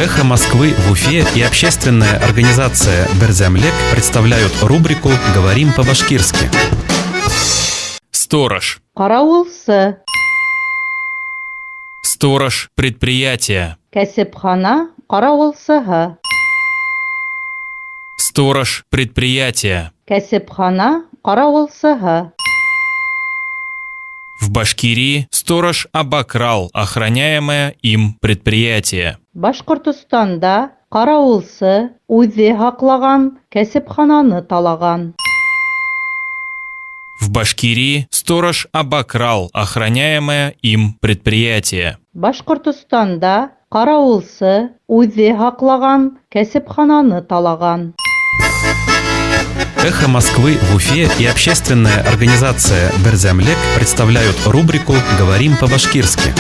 «Эхо Москвы» в Уфе и общественная организация «Берзямлек» представляют рубрику «Говорим по-башкирски». Сторож. Караулсы. Сторож предприятия. Кәсепхана караулсыһы. Сторож предприятия. Кәсепхана караулсыһы. В Башкирии сторож обокрал охраняемое им предприятие. Башкортостанда караулсы үзе һаклаган кәсепхананы талаган. В Башкирии сторож обокрал охраняемое им предприятие. Башкортостанда караулсы үзе һаклаган кәсепхананы талаган. «Эхо Москвы» в Уфе и общественная организация «Берзямлек» представляют рубрику «Говорим по-башкирски».